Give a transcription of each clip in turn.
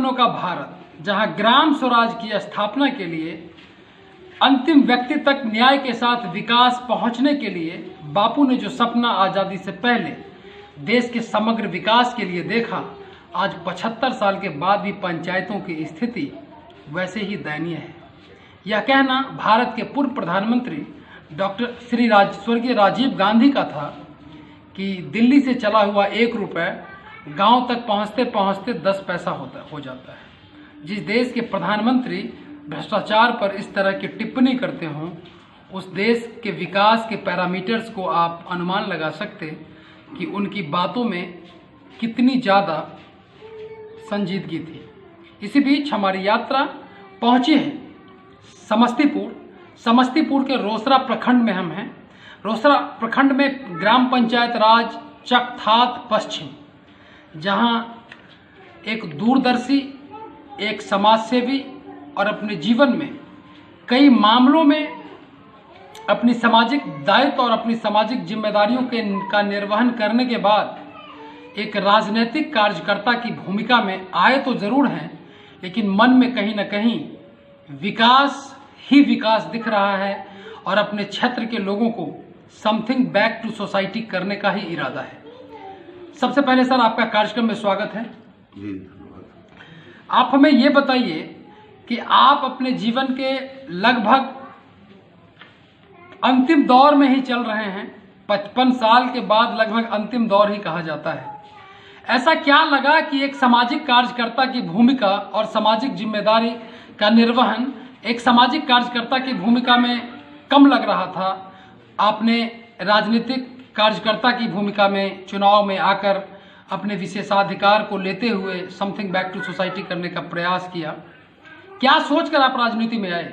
सपनों का भारत, जहां ग्राम स्वराज की स्थापना के लिए अंतिम व्यक्ति तक न्याय के साथ विकास पहुंचने के लिए बापू ने जो सपना आज़ादी से पहले देश के समग्र विकास के लिए देखा, आज 75 साल के बाद भी पंचायतों की स्थिति वैसे ही दयनीय है। यह कहना भारत के पूर्व प्रधानमंत्री डॉक्टर स्वर्गीय राजीव गांधी का था कि दिल्ली से चला हुआ 1 रुपये गांव तक पहुंचते पहुंचते 10 पैसा हो जाता है। जिस देश के प्रधानमंत्री भ्रष्टाचार पर इस तरह की टिप्पणी करते हों, उस देश के विकास के पैरामीटर्स को आप अनुमान लगा सकते कि उनकी बातों में कितनी ज़्यादा संजीदगी थी। इसी बीच हमारी यात्रा पहुंची है समस्तीपुर के रोसड़ा प्रखंड में हम हैं। रोसड़ा प्रखंड में ग्राम पंचायत राज चकथात पश्चिम, जहां एक दूरदर्शी, एक समाजसेवी और अपने जीवन में कई मामलों में अपनी सामाजिक दायित्व और अपनी सामाजिक जिम्मेदारियों का निर्वहन करने के बाद एक राजनीतिक कार्यकर्ता की भूमिका में आए तो जरूर हैं, लेकिन मन में कहीं ना कहीं विकास ही विकास दिख रहा है और अपने क्षेत्र के लोगों को समथिंग बैक टू सोसाइटी करने का ही इरादा है। सबसे पहले सर, आपका कार्यक्रम में स्वागत है जी। आप हमें ये बताइए कि आप अपने जीवन के लगभग अंतिम दौर में ही चल रहे हैं। 55 साल के बाद लगभग अंतिम दौर ही कहा जाता है। ऐसा क्या लगा कि एक सामाजिक कार्यकर्ता की भूमिका और सामाजिक जिम्मेदारी का निर्वहन एक सामाजिक कार्यकर्ता की भूमिका में कम लग रहा था? आपने राजनीतिक कार्यकर्ता की भूमिका में चुनाव में आकर अपने विशेषाधिकार को लेते हुए समथिंग बैक टू सोसाइटी करने का प्रयास किया। क्या सोचकर आप राजनीति में आए?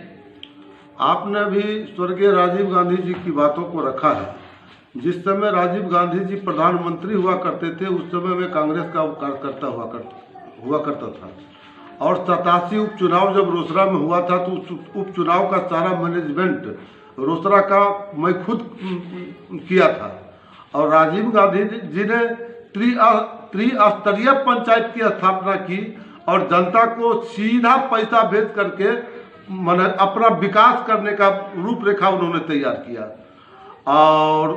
आपने भी स्वर्गीय राजीव गांधी जी की बातों को रखा है। जिस समय राजीव गांधी जी प्रधानमंत्री हुआ करते थे, उस समय मैं कांग्रेस का कार्यकर्ता हुआ करता था और 87 उपचुनाव जब रोसड़ा में हुआ था तो उस उपचुनाव का सारा मैनेजमेंट रोसड़ा का मैं खुद किया था। और राजीव गांधी जी ने त्रिस्तरीय पंचायत की स्थापना की और जनता को सीधा पैसा भेज करके मैंने अपना विकास करने का रूपरेखा उन्होंने तैयार किया। और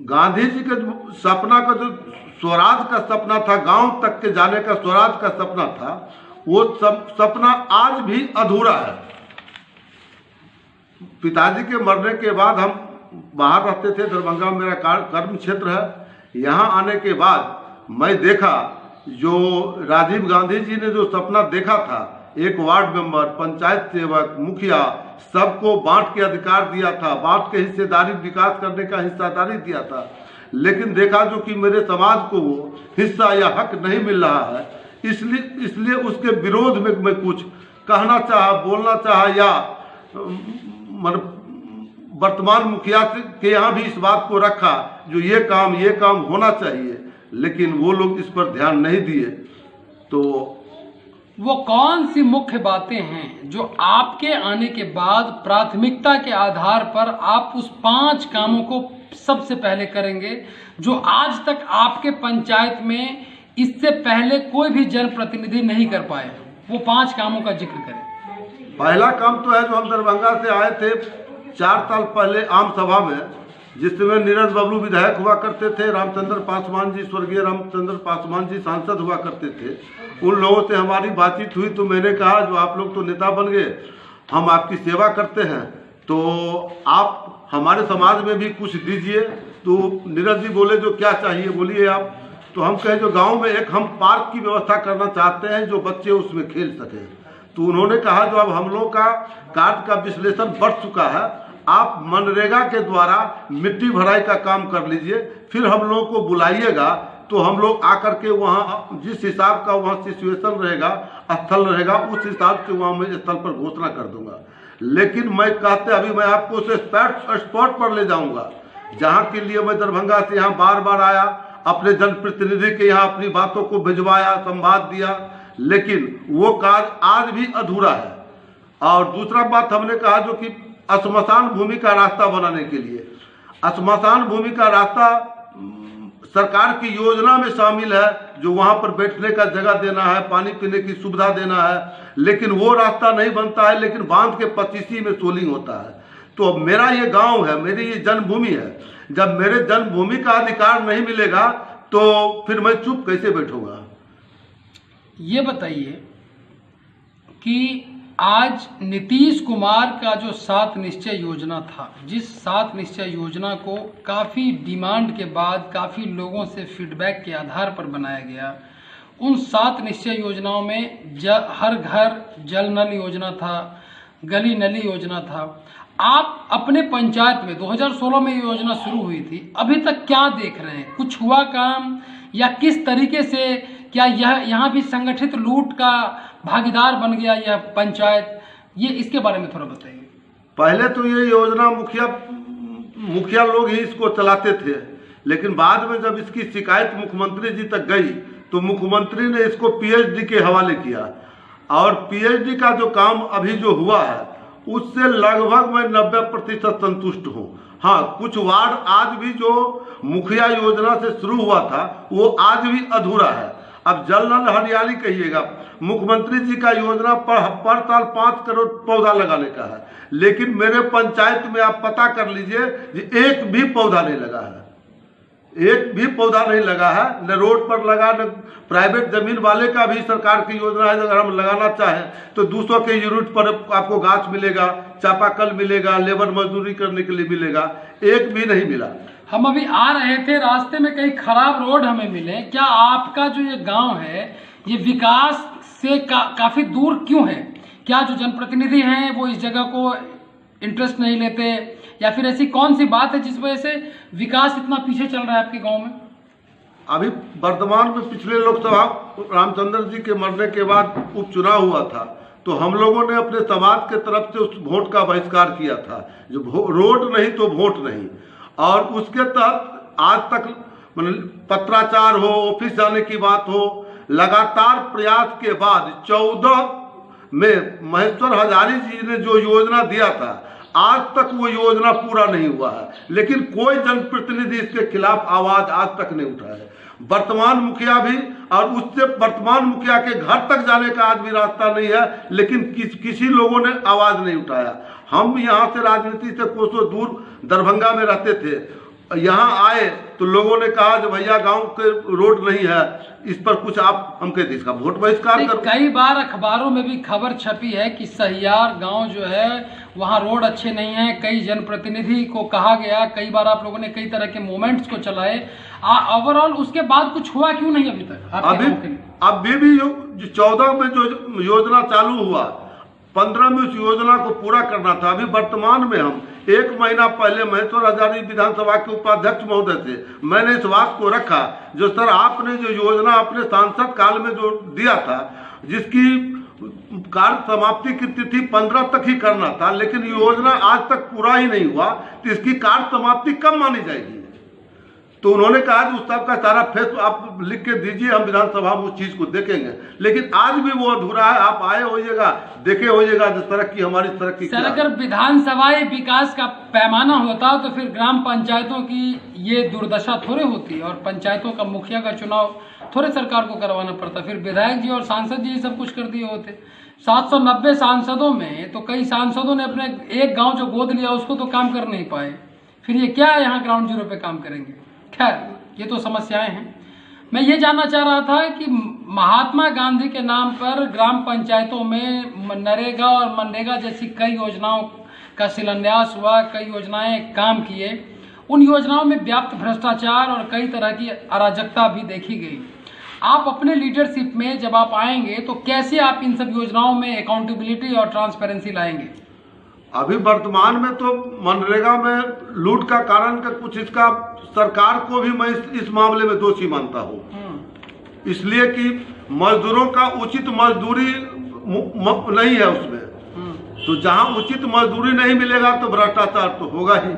गांधी जी के सपना का जो स्वराज का सपना था, गांव तक के जाने का स्वराज का सपना था, वो सपना आज भी अधूरा है। पिताजी के मरने के बाद हम बाहर रहते थे, दरभंगा में मेरा कर्म क्षेत्र है। यहाँ आने के बाद मैं देखा जो राजीव गांधी जी ने जो सपना देखा था, एक वार्ड मेंबर, पंचायत सेवक, मुखिया, सबको बांट के अधिकार दिया था, बांट के हिस्सेदारी विकास करने का हिस्सेदारी दिया था। लेकिन देखा जो कि मेरे समाज को वो हिस्सा या हक नहीं मिल रहा है, इसलिए उसके विरोध में मैं कुछ कहना चाहा, बोलना चाहा या वर्तमान मुखिया के यहाँ भी इस बात को रखा जो ये काम होना चाहिए, लेकिन वो लोग इस पर ध्यान नहीं दिए। तो वो कौन सी मुख्य बातें हैं जो आपके आने के बाद प्राथमिकता के आधार पर आप उस 5 कामों को सबसे पहले करेंगे जो आज तक आपके पंचायत में इससे पहले कोई भी जनप्रतिनिधि नहीं कर पाए? वो 5 कामों का जिक्र करें। पहला काम तो है जो हम दरभंगा से आए थे 4 साल पहले आम सभा में, जिस समय नीरज बबलू विधायक हुआ करते थे, रामचंद्र पासवान जी, स्वर्गीय रामचंद्र पासवान जी सांसद हुआ करते थे। उन लोगों से हमारी बातचीत हुई तो मैंने कहा जो आप लोग तो नेता बन गए, हम आपकी सेवा करते हैं, तो आप हमारे समाज में भी कुछ दीजिए। तो नीरज जी बोले जो क्या चाहिए बोलिए आप। तो हम कहे जो गांव में एक हम पार्क की व्यवस्था करना चाहते हैं जो बच्चे उसमें खेल सकें। तो उन्होंने कहा जो अब हम लोग का कार्ड का विश्लेषण बढ़ चुका है, आप मनरेगा के द्वारा मिट्टी भराई का काम कर लीजिए, फिर हम लोगों को बुलाइएगा तो हम लोग आकर के वहाँ जिस हिसाब का वहाँ सिचुएशन रहेगा, स्थल रहेगा, उस हिसाब से वहाँ मैं स्थल पर घोषणा कर दूंगा। लेकिन मैं कहते अभी मैं आपको उसे स्पॉट पर ले जाऊंगा, जहाँ के लिए मैं दरभंगा से यहाँ बार बार आया, अपने जनप्रतिनिधि के यहाँ अपनी बातों को भिजवाया, संवाद दिया, लेकिन वो कार्य आज भी अधूरा है। और दूसरा बात हमने कहा जो कि श्मशान भूमि का रास्ता बनाने के लिए, श्मशान भूमि का रास्ता सरकार की योजना में शामिल है, जो वहां पर बैठने का जगह देना है, पानी पीने की सुविधा देना है, लेकिन वो रास्ता नहीं बनता है, लेकिन बांध के 25 में सोलिंग होता है। तो मेरा ये गांव है, मेरी ये जन्मभूमि है, जब मेरे जन्मभूमि का अधिकार नहीं मिलेगा तो फिर मैं चुप कैसे बैठूंगा। ये बताइए कि आज नीतीश कुमार का जो 7 निश्चय योजना था, जिस 7 निश्चय योजना को काफ़ी डिमांड के बाद काफ़ी लोगों से फीडबैक के आधार पर बनाया गया, उन 7 निश्चय योजनाओं में हर घर जल नल योजना था, गली नली योजना था। आप अपने पंचायत में 2016 में ये योजना शुरू हुई थी, अभी तक क्या देख रहे हैं? कुछ हुआ काम, या किस तरीके से क्या यह यहाँ भी संगठित लूट का भागीदार बन गया यह पंचायत? ये इसके बारे में थोड़ा बताइए। पहले तो ये योजना मुखिया लोग ही इसको चलाते थे, लेकिन बाद में जब इसकी शिकायत मुख्यमंत्री जी तक गई तो मुख्यमंत्री ने इसको पीएचडी के हवाले किया, और पीएचडी का जो काम अभी जो हुआ है उससे लगभग मैं 90% संतुष्ट हूँ। हाँ, कुछ वार्ड आज भी जो मुखिया योजना से शुरू हुआ था वो आज भी अधूरा है। अब जल नल हरियाली कहिएगा, मुख्यमंत्री जी का योजना पर साल 5 करोड़ पौधा लगाने का है, लेकिन मेरे पंचायत में आप पता कर लीजिए एक भी पौधा नहीं लगा है, एक भी पौधा नहीं लगा है, न रोड पर लगा, न प्राइवेट जमीन वाले का भी सरकार की योजना है, अगर हम लगाना चाहें तो 200 के यूनिट पर आपको गाछ मिलेगा, चापाकल मिलेगा, लेबर मजदूरी करने के लिए मिलेगा, एक भी नहीं मिला। हम अभी आ रहे थे, रास्ते में कई खराब रोड हमें मिले। क्या आपका जो ये गांव है ये विकास से काफी दूर क्यों है? क्या जो जनप्रतिनिधि हैं वो इस जगह को इंटरेस्ट नहीं लेते, या फिर ऐसी कौन सी बात है जिस वजह से विकास इतना पीछे चल रहा है आपके गांव में? अभी वर्तमान में पिछले लोकसभा रामचंद्र जी के मरने के बाद उपचुनाव हुआ था, तो हम लोगों ने अपने समाज के तरफ से उस वोट का बहिष्कार किया था, जो रोड नहीं तो वोट नहीं। और उसके तहत आज तक पत्राचार हो, ऑफिस जाने की बात हो, लगातार प्रयास के बाद 14 में महेश्वर हजारी जी ने जो योजना दिया था, आज तक वो योजना पूरा नहीं हुआ है, लेकिन कोई जनप्रतिनिधि इसके खिलाफ आवाज आज तक नहीं उठाया है। वर्तमान मुखिया भी, और उससे वर्तमान मुखिया के घर तक जाने का आज भी रास्ता नहीं है, लेकिन किसी लोगों ने आवाज नहीं उठाया। हम यहाँ से राजनीति से कोसों दूर दरभंगा में रहते थे, यहाँ आए तो लोगों ने कहा कि भैया गांव के रोड नहीं है, इस पर कुछ आप हम कहते इसका वोट बहिष्कार कर। कई बार अखबारों में भी खबर छपी है कि सहियार गांव जो है वहाँ रोड अच्छे नहीं है, कई जनप्रतिनिधि को कहा गया, कई बार आप लोगों ने कई तरह के मूवमेंट्स को चलाए, ओवरऑल उसके बाद कुछ हुआ क्यों नहीं अभी तक? अभी भी जो 14 में जो योजना चालू हुआ, 15 में उस योजना को पूरा करना था। अभी वर्तमान में हम 1 महीना पहले महेश्वर हजारी विधानसभा के उपाध्यक्ष महोदय से मैंने इस बात को रखा, जो सर आपने जो योजना अपने सांसद काल में जो दिया था, जिसकी कार्य समाप्ति की तिथि 15 तक ही करना था, लेकिन योजना आज तक पूरा ही नहीं हुआ, तो इसकी कार्य समाप्ति कब मानी जाएगी? तो उन्होंने कहा कि उस सब का सारा फेस आप लिख के दीजिए, हम विधानसभा में उस चीज को देखेंगे, लेकिन आज भी वो अधूरा है। आप आए होइएगा, देखे होइएगा जो तरक्की हमारी तरक्की। सर, अगर विधानसभाएं विकास का पैमाना होता तो फिर ग्राम पंचायतों की ये दुर्दशा थोड़े होती, और पंचायतों का मुखिया का चुनाव थोड़े सरकार को करवाना पड़ता, फिर विधायक जी और सांसद जी सब कुछ कर दिए होते। 790 सांसदों में तो कई सांसदों ने अपने एक गाँव जो गोद लिया उसको तो काम कर नहीं पाए, फिर ये क्या यहाँ ग्राउंड जीरो पे काम करेंगे? खैर, ये तो समस्याएं हैं। मैं ये जानना चाह रहा था कि महात्मा गांधी के नाम पर ग्राम पंचायतों में नरेगा और मनरेगा जैसी कई योजनाओं का शिलान्यास हुआ, कई योजनाएं काम किए, उन योजनाओं में व्याप्त भ्रष्टाचार और कई तरह की अराजकता भी देखी गई। आप अपने लीडरशिप में जब आप आएंगे तो कैसे आप इन सब योजनाओं में अकाउंटेबिलिटी और ट्रांसपेरेंसी लाएंगे? अभी वर्तमान में तो मनरेगा में लूट का कारण का कुछ, इसका सरकार को भी मैं इस मामले में दोषी मानता हूँ, इसलिए कि मजदूरों का उचित मजदूरी नहीं है उसमें। तो जहाँ उचित मजदूरी नहीं मिलेगा तो भ्रष्टाचार तो होगा ही।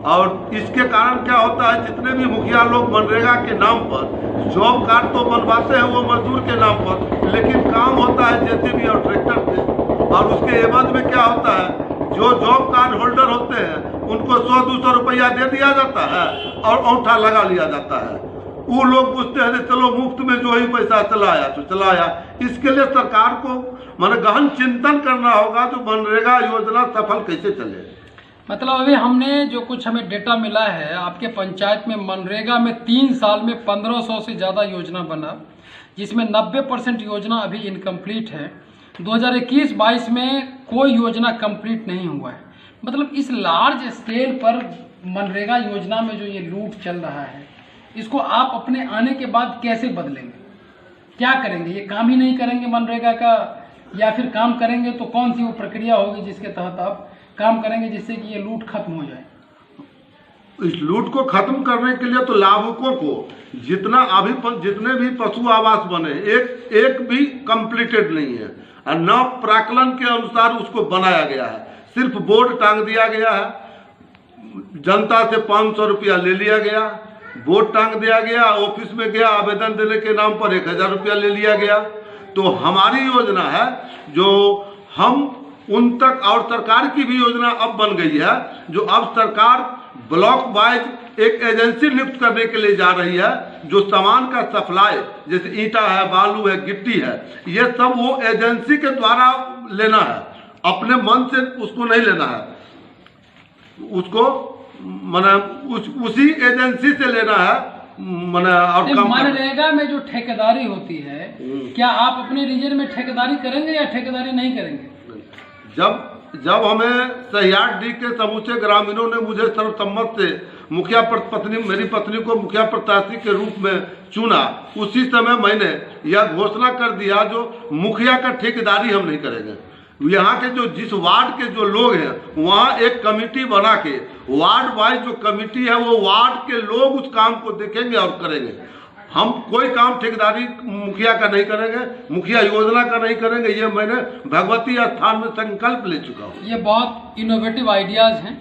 और इसके कारण क्या होता है, जितने भी मुखिया लोग मनरेगा के नाम पर जॉब कार्ड तो बनवाते हैं वो मजदूर के नाम पर, लेकिन काम होता है जेसीबी और ट्रैक्टर से, और उसके एवज में क्या होता है, जो जॉब कार्ड होल्डर होते हैं उनको 100-200 रुपया दे दिया जाता है और औंठा लगा लिया जाता है। वो लोग पूछते हैं चलो मुफ्त में जो ही पैसा चला आया तो चला आया। इसके लिए सरकार को माने गहन चिंतन करना होगा जो मनरेगा योजना सफल कैसे चले। मतलब अभी हमने जो कुछ हमें डेटा मिला है, आपके पंचायत में मनरेगा में 3 साल में 1500 से ज़्यादा योजना बना, जिसमें 90% योजना अभी इनकम्प्लीट है। 2021-22 में कोई योजना कंप्लीट नहीं हुआ है। मतलब इस लार्ज स्केल पर मनरेगा योजना में जो ये लूट चल रहा है, इसको आप अपने आने के बाद कैसे बदलेंगे? क्या करेंगे? ये काम ही नहीं करेंगे मनरेगा का, या फिर काम करेंगे तो कौन सी वो प्रक्रिया होगी जिसके तहत आप काम करेंगे जिससे कि ये लूट खत्म हो जाए? इस लूट को खत्म करने के लिए तो लाभुकों को जितने भी पशु आवास बने एक भी कंप्लीटेड नहीं है और न प्राकलन के अनुसार उसको बनाया गया है। सिर्फ बोर्ड टांग दिया गया है, जनता से 500 रुपया ले लिया गया, बोर्ड टांग दिया गया, ऑफिस में गया आवेदन देने के नाम पर 1000 रुपया ले लिया गया। तो हमारी योजना है जो हम उन तक, और सरकार की भी योजना अब बन गई है जो अब सरकार ब्लॉक वाइज एक एजेंसी नियुक्त करने के लिए जा रही है जो सामान का सप्लाई, जैसे ईंटा है, बालू है, गिट्टी है, ये सब वो एजेंसी के द्वारा लेना है, अपने मन से उसको नहीं लेना है, उसको माने उसी एजेंसी से लेना है। और मनरेगा में जो ठेकेदारी होती है, क्या आप अपने रीजन में ठेकेदारी करेंगे या ठेकेदारी नहीं करेंगे? जब हमें सहियाट डी के समूचे ग्रामीणों ने मुझे सर्वसम्मत से मुखिया पत्नी, मेरी पत्नी को मुखिया प्रत्याशी के रूप में चुना, उसी समय मैंने यह घोषणा कर दिया जो मुखिया का ठेकेदारी हम नहीं करेंगे। यहाँ के जो जिस वार्ड के जो लोग हैं वहाँ एक कमेटी बना के वार्ड वाइज जो कमेटी है वो वार्ड के लोग उस काम को देखेंगे और करेंगे। हम कोई काम ठेकेदारी मुखिया का नहीं करेंगे, मुखिया योजना का नहीं करेंगे। ये मैंने भगवती स्थान में संकल्प ले चुका हूँ। ये बहुत इनोवेटिव आइडियाज हैं।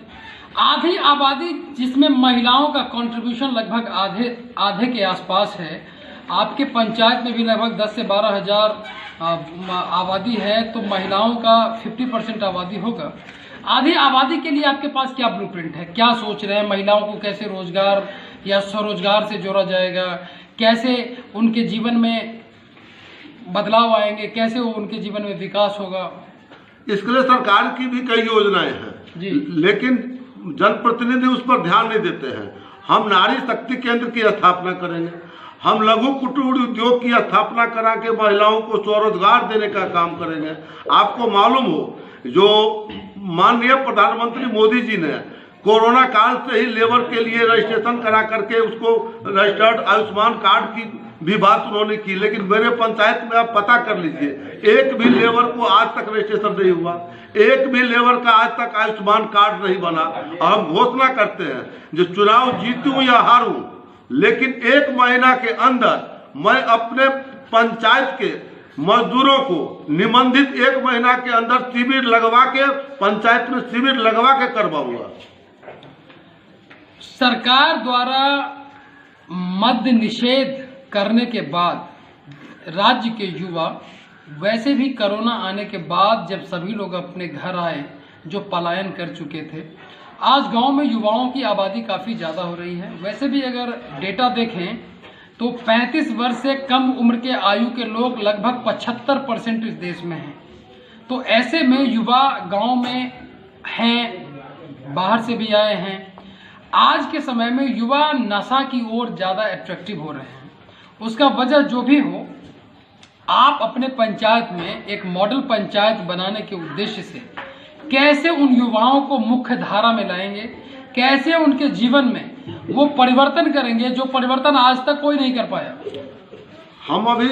आधी आबादी जिसमें महिलाओं का कंट्रीब्यूशन लगभग आधे के आसपास है, आपके पंचायत में भी लगभग 10 से 12 हज़ार आबादी है, तो महिलाओं का 50% आबादी होगा। आधी आबादी के लिए आपके पास क्या ब्लूप्रिंट है? क्या सोच रहे हैं? महिलाओं को कैसे रोजगार या स्वरोजगार से जोड़ा जाएगा? कैसे उनके जीवन में बदलाव आएंगे? कैसे वो उनके जीवन में विकास होगा? इसके लिए सरकार की भी कई योजनाएं हैं जी, लेकिन जनप्रतिनिधि उस पर ध्यान नहीं देते हैं। हम नारी शक्ति केंद्र की स्थापना करेंगे, हम लघु कुटीर उद्योग की स्थापना करा के महिलाओं को स्वरोजगार देने का काम करेंगे। आपको मालूम हो जो माननीय प्रधानमंत्री मोदी जी ने कोरोना काल से ही लेबर के लिए रजिस्ट्रेशन करा करके उसको रजिस्टर्ड आयुष्मान कार्ड की भी बात उन्होंने की, लेकिन मेरे पंचायत में आप पता कर लीजिए एक भी लेबर को आज तक रजिस्ट्रेशन नहीं हुआ, एक भी लेबर का आज तक आयुष्मान कार्ड नहीं बना। और हम घोषणा करते हैं जो चुनाव जीतूं या हारूं, लेकिन 1 महीना के अंदर मैं अपने पंचायत के मजदूरों को निबंधित 1 महीना के अंदर शिविर लगवा के पंचायत में शिविर लगवा के करवाऊंगा। सरकार द्वारा मद्य निषेध करने के बाद राज्य के युवा, वैसे भी कोरोना आने के बाद जब सभी लोग अपने घर आए जो पलायन कर चुके थे, आज गांव में युवाओं की आबादी काफ़ी ज़्यादा हो रही है। वैसे भी अगर डेटा देखें तो 35 वर्ष से कम उम्र के आयु के लोग लगभग 75% इस देश में हैं। तो ऐसे में युवा गांव में हैं, बाहर से भी आए हैं। आज के समय में युवा नशा की ओर ज़्यादा अट्रैक्टिव हो रहे हैं। उसका वजह जो भी हो, आप अपने पंचायत में एक मॉडल पंचायत बनाने के उद्देश्य से कैसे उन युवाओं को मुख्य धारा में लाएंगे, कैसे उनके जीवन में वो परिवर्तन करेंगे जो परिवर्तन आज तक कोई नहीं कर पाया? हम अभी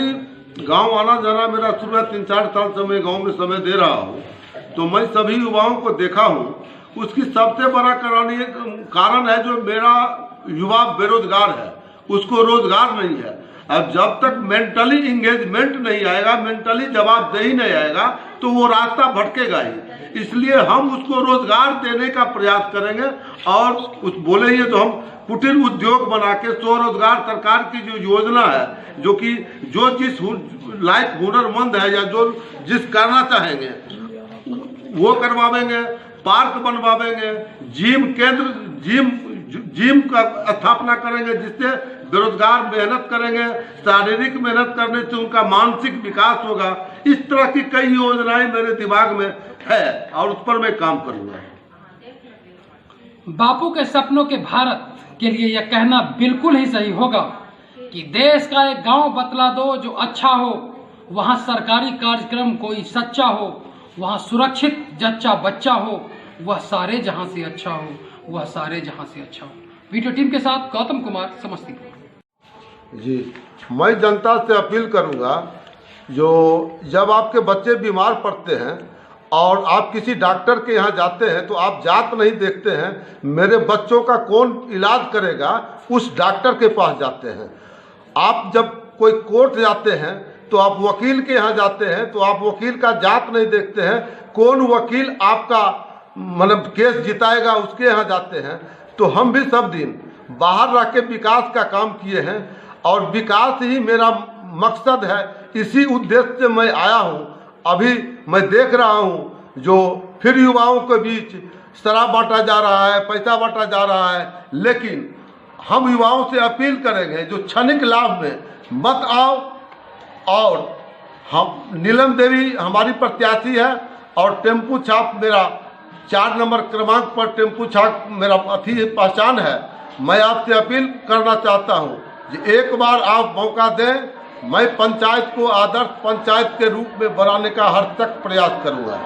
गांव आना जाना मेरा शुरू है, 3-4 साल से मैं गांव में समय दे रहा हूं, तो मैं सभी युवाओं को देखा हूं। उसकी सबसे बड़ा कारण है जो मेरा युवा बेरोजगार है, उसको रोजगार नहीं है। अब जब तक मेंटली इंगेजमेंट नहीं आएगा, मेंटली जवाबदेही नहीं आएगा, तो वो रास्ता भटकेगा ही। इसलिए हम उसको रोजगार देने का प्रयास करेंगे और उस बोले ये तो हम कुटीर उद्योग बना के स्वरोजगार, सरकार की जो योजना है जो कि जो जिस लायक हुनरमंद है या जो जिस करना चाहेंगे वो करवावेंगे, पार्क बनवावेंगे, जिम केंद्र, जिम का स्थापना करेंगे जिससे बेरोजगार मेहनत करेंगे, शारीरिक मेहनत करने से उनका मानसिक विकास होगा। इस तरह की कई योजनाएं मेरे दिमाग में है और उस पर मैं काम करूंगा। बापू के सपनों के भारत के लिए यह कहना बिल्कुल ही सही होगा कि देश का एक गांव बतला दो जो अच्छा हो, वहां सरकारी कार्यक्रम कोई सच्चा हो, वहां सुरक्षित जच्चा बच्चा हो, वह सारे जहां से अच्छा हो, वह सारे जहां से अच्छा हो। वीडियो टीम के साथ गौतम कुमार, समस्तीपुर। जी, मैं जनता से अपील करूंगा, जो जब आपके बच्चे बीमार पड़ते हैं और आप किसी डॉक्टर के यहाँ जाते हैं तो आप जात नहीं देखते हैं, मेरे बच्चों का कौन इलाज करेगा उस डॉक्टर के पास जाते हैं। आप जब कोई कोर्ट जाते हैं तो आप वकील के यहाँ जाते हैं तो आप वकील का जात नहीं देखते हैं, कौन वकील आपका मतलब केस जिताएगा उसके यहाँ जाते हैं। तो हम भी सब दिन बाहर रह के विकास का काम किए हैं और विकास ही मेरा मकसद है। इसी उद्देश्य से मैं आया हूँ। अभी मैं देख रहा हूँ जो फिर युवाओं के बीच शराब बांटा जा रहा है, पैसा बांटा जा रहा है, लेकिन हम युवाओं से अपील करेंगे जो क्षणिक लाभ में मत आओ। और हम नीलम देवी हमारी प्रत्याशी है और टेम्पू छाप मेरा 4 नंबर क्रमांक पर टेम्पू छाप मेरा पहचान है। मैं आपसे अपील करना चाहता हूँ कि एक बार आप मौका दें, मैं पंचायत को आदर्श पंचायत के रूप में बनाने का हर तक प्रयास करूँगा।